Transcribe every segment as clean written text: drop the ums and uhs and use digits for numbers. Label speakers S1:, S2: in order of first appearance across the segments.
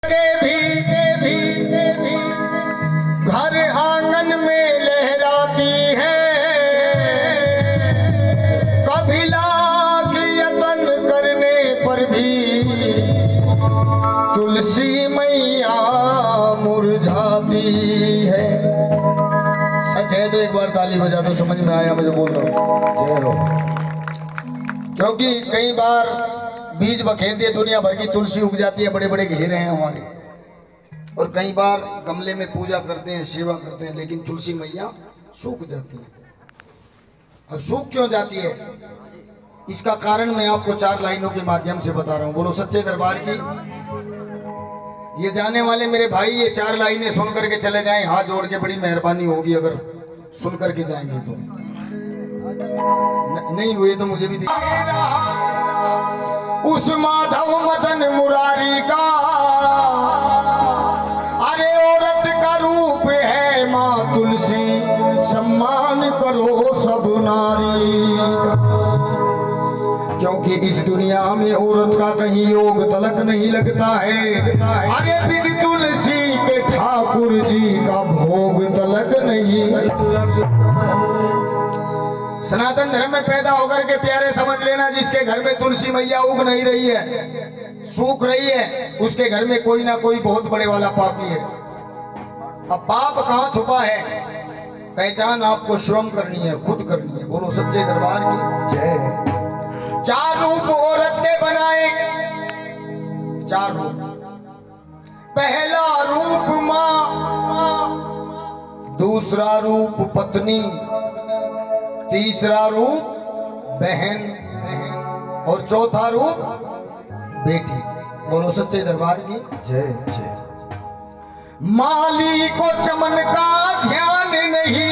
S1: घर आंगन में लहराती है, कभी लाख यतन करने पर भी तुलसी मैया मुरझाती है। सच है तो एक बार ताली बजा दो, समझ में आया मुझे बोल रहा हूँ। जय हो। क्योंकि कई बार बीज बखेर दिए दुनिया भर की तुलसी उग जाती है, बड़े बड़े घेरे हैं हमारे, और कई बार गमले में पूजा करते हैं, सेवा करते हैं, लेकिन तुलसी मैया सूख जाती है। अब सूख क्यों जाती है, इसका कारण मैं आपको 4 लाइनों के माध्यम से बता रहा हूँ। बोलो सच्चे दरबार की। ये जाने वाले मेरे भाई ये 4 लाइनें सुन करके चले जाएं, हाथ जोड़ के, बड़ी मेहरबानी होगी अगर सुन करके जाएंगे तो। नहीं हुए तो मुझे भी उस माधव मदन मुरारी का, अरे औरत का रूप है माँ तुलसी, सम्मान करो सब नारी का। क्योंकि इस दुनिया में औरत का कहीं योग तलक नहीं लगता है, अरे बिन तुलसी के ठाकुर जी का भोग तलक नहीं। सनातन धर्म में पैदा होकर के प्यारे समझ लेना, जिसके घर में तुलसी मैया उग नहीं रही है, सूख रही है, उसके घर में कोई ना कोई बहुत बड़े वाला पापी है। अब पाप कहाँ छुपा है, पहचान आपको स्वयं करनी है, खुद करनी है। बोलो सच्चे दरबार की जय। 4 रूप औरत के बनाए, 4 रूप। पहला रूप माँ, दूसरा रूप पत्नी, तीसरा रूप बहन, और चौथा रूप बेटी। बोलो सच्चे दरबार की जय जय। माली को चमन का ध्यान नहीं,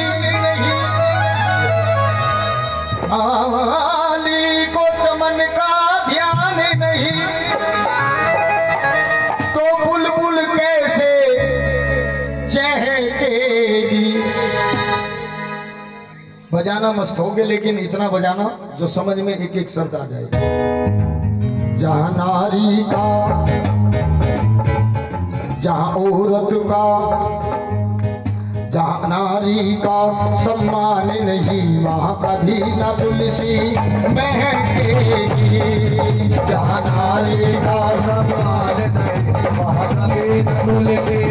S1: माली को चमन का ध्यान नहीं, तो बुलबुल कैसे चहकेगी। बजाना मस्त होगे, लेकिन इतना बजाना जो समझ में एक एक शब्द आ जाए। जहां नारी का, जहां औरत का, जहां नारी का सम्मान नहीं, वहां कभी न तुलसी महकेगी। जहां नारी का सम्मान नहीं, वहां कभी न तुलसी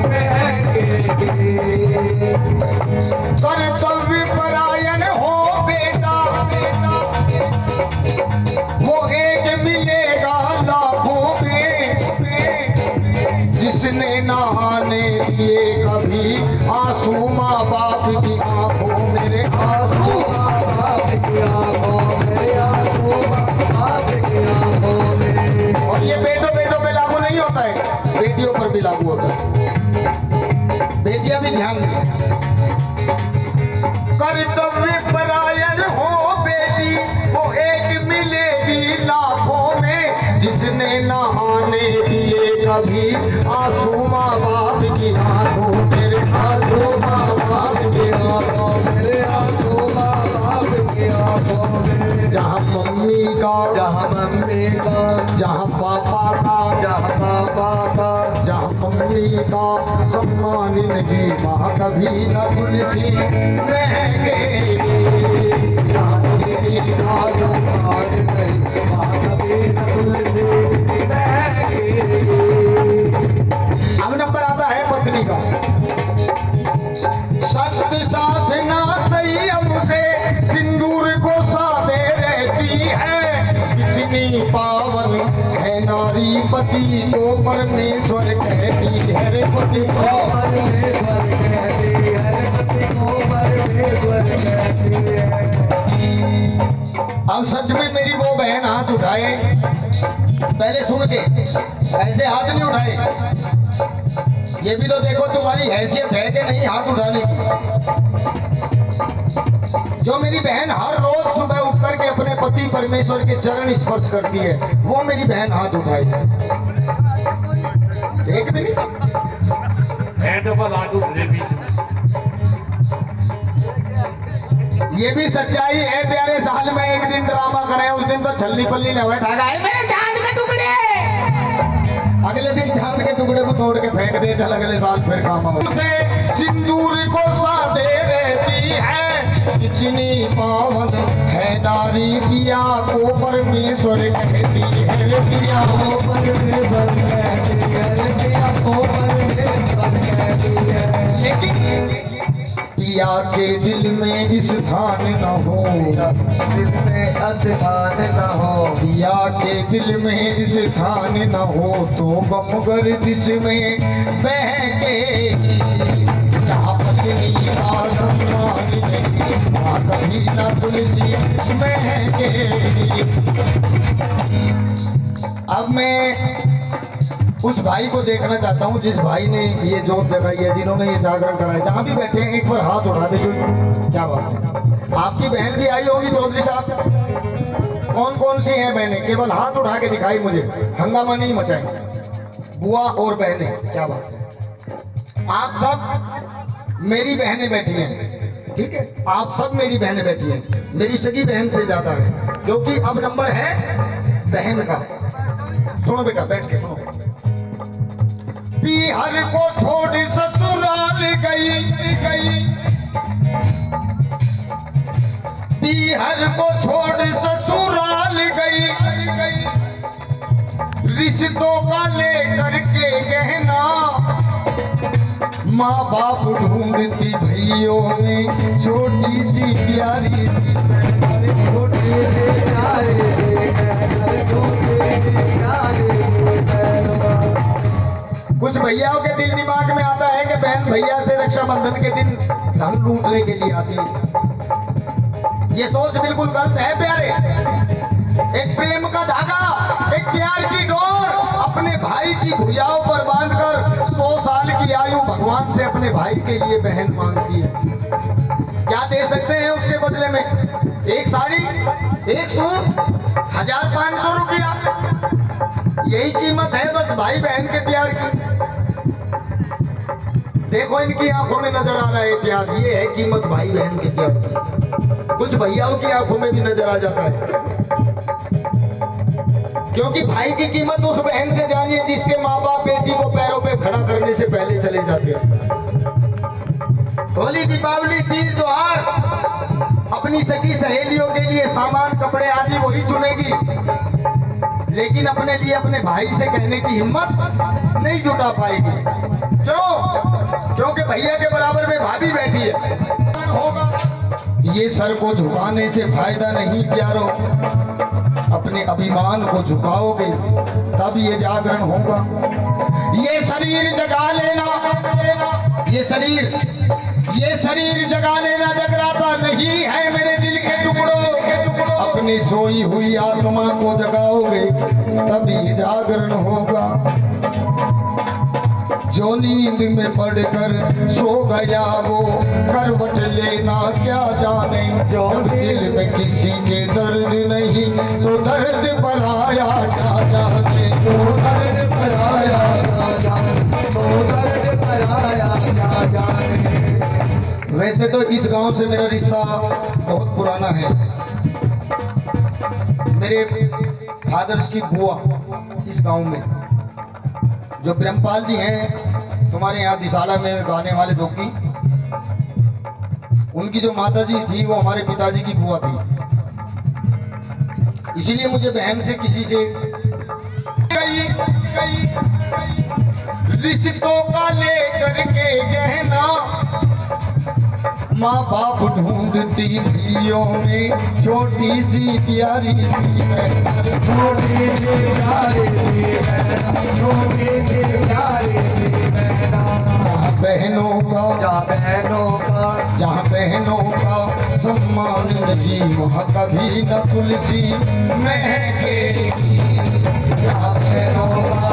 S1: महकेगी। कर्तव्य परायण हो बेटा, वो एक मिलेगा लाखों में, जिसने नहाने दिए कभी आंसू माँ बाप की आंखों, मेरे आंसू माँ बाप की आंखों, मेरे आंसू माँ बाप की आंखों में। और ये बेटों पे लागू नहीं होता है, बेटियों पर भी लागू होता है। बेटियां भी ध्यान दें। कर्तव्य परायण हो बेटी, वो एक मिलेगी लाखों में, जिसने नहाने दिए कभी आंसू माँ बाप की आंखों, मेरे आंसू माँ बाप की आंखों, मेरे आंसू माँ बाप की आंखों में। जहाँ मम्मी का, जहाँ पापा का, जहाँ मम्मी का सम्मान नहीं, वहाँ कभी न तुलसी महकेगी। जहाँ मम्मी का सम्मान नहीं, वहाँ कभी न तुलसी महकेगी। अब नंबर आता है पत्नी का। सत्य साधना संयम से सिंदूर को साधे रहती है, कितनी पावन है नारी पति को परमेश्वर कहती है, रे पति को परमेश्वर कहती है, रे पति को परमेश्वर कहती है। अब सच में मेरी वो बहन हाथ उठाए, पहले सुन के ऐसे हाथ नहीं उठाए, ये भी तो देखो तुम्हारी हैसियत है कि नहीं हाथ उठाने की। जो मेरी बहन हर रोज सुबह उठ करके अपने पति परमेश्वर के चरण स्पर्श करती है, वो मेरी बहन हाथ उठाई। एक मिनट, ये भी सच्चाई है प्यारे। साल में एक दिन ड्रामा करें, उस दिन तो छल्ली पल्ली न हुए ठागा है मेरे जान के टुकड़े। अगले दिन चांद के टुकड़े को तोड़ के फेंक दे, चल अगले साल फिर काम आओ। उसे सिंदूर को सादे रहती है, इतनी पावन है नारी, पिया को परमेश्वर कहती है, पिया को परमेश्वर कहती है, पिया को परमेश्वर कहती है। लेकिन पिया के दिल में स्थान न हो, दिल में स्थान न हो, पिया के दिल में स्थान न हो, तो गम गर्दिश में बहके जहाँ पत्नी का सम्मान नहीं, वहाँ कभी न तुलसी महकेगी। अब मैं उस भाई को देखना चाहता हूँ जिस भाई ने ये जोत जगाई है, जिन्होंने ये जागरण कराया। जहाँ भी बैठे हैं एक बार हाथ उठा दे जो, क्या बात है। आपकी बहन भी आई होगी चौधरी साहब, कौन कौन सी हैं बहनें, केवल हाथ उठा के दिखाई मुझे, हंगामा नहीं मचाएं। बुआ और बहनें, क्या बात है। आप सब मेरी बहनें बैठी हैं, ठीक है, आप सब मेरी बहनें बैठी हैं, मेरी सगी बहन से ज्यादा है, क्योंकि अब नंबर है बहन का। सुनो बेटा, बैठ के सुनो। पीहर को छोड़ ससुराल गई, पीहर को छोड़ ससुराल गई, रिश्तों का लेकर के गहना, माँ बाप ढूंढती भैयों में छोटी सी प्यारी सी, छोटी सी प्यारी सी, छोटी सी प्यारी सी। कुछ भैयाओं के दिल दिमाग में आता है कि बहन भैया से रक्षाबंधन के दिन धन लूटने के लिए आती है। ये सोच बिल्कुल गलत है प्यारे। एक प्रेम का धागा, एक प्यार की डोर अपने भाई की भुजाओं पर बांधकर 100 साल की आयु भगवान से अपने भाई के लिए बहन मांगती है। क्या दे सकते हैं उसके बदले में? एक साड़ी, एक सूट, 1500 रुपया, यही कीमत है बस भाई बहन के प्यार की। देखो इनकी आंखों में नजर आ रहा है प्यार, ये है कीमत भाई बहन के प्यार की। कुछ भैयाओं की आंखों में भी नजर आ जाता है, क्योंकि भाई की कीमत उस बहन से जानिए जिसके माँ बाप बेटी को पैरों पे खड़ा करने से पहले चले जाते हैं। होली, दीपावली, तीज, त्योहार अपनी सगी सहेलियों के लिए सामान, कपड़े आदि वही चुनेगी, लेकिन अपने लिए अपने भाई से कहने की हिम्मत नहीं जुटा पाएगी। क्यों? क्योंकि भैया के बराबर में भाभी बैठी है। होगा ये सर को झुकाने से फायदा नहीं प्यारो, अपने अभिमान को झुकाओगे तब ये जागरण होगा। ये शरीर जगा लेना, ये शरीर जगा लेना जगराता नहीं है मेरे दिल के टुकड़ों। अपनी सोई हुई आत्मा को जगाओगे तभी जागरण होगा। जो नींद में पड़कर सो गया वो करवट लेना क्या जाने। जब दिल में किसी के दर्द नहीं तो दर्द बढ़ाया क्या जाने, तो दर्द बढ़ाया क्या जाने, तो दर्द बढ़ाया क्या जाने। वैसे तो इस गांव से मेरा रिश्ता बहुत पुराना है। मेरे फादर्स की बुआ इस गांव में, जो प्रेमपाल जी हैं तुम्हारे यहाँ दिसाला में गाने वाले जोगी, उनकी जो माता जी थी वो हमारे पिताजी की बुआ थी। इसीलिए मुझे बहन से किसी से रिश्तों का लेकर के गहना, माँ बाप ढूंढती भैयों में छोटी सी प्यारी सी है, छोटी सी प्यारी सी है, छोटी सी प्यारी सी है। जहाँ बहनों का सम्मान नहीं वहाँ कभी न तुलसी महकेगी। जहाँ बहनों का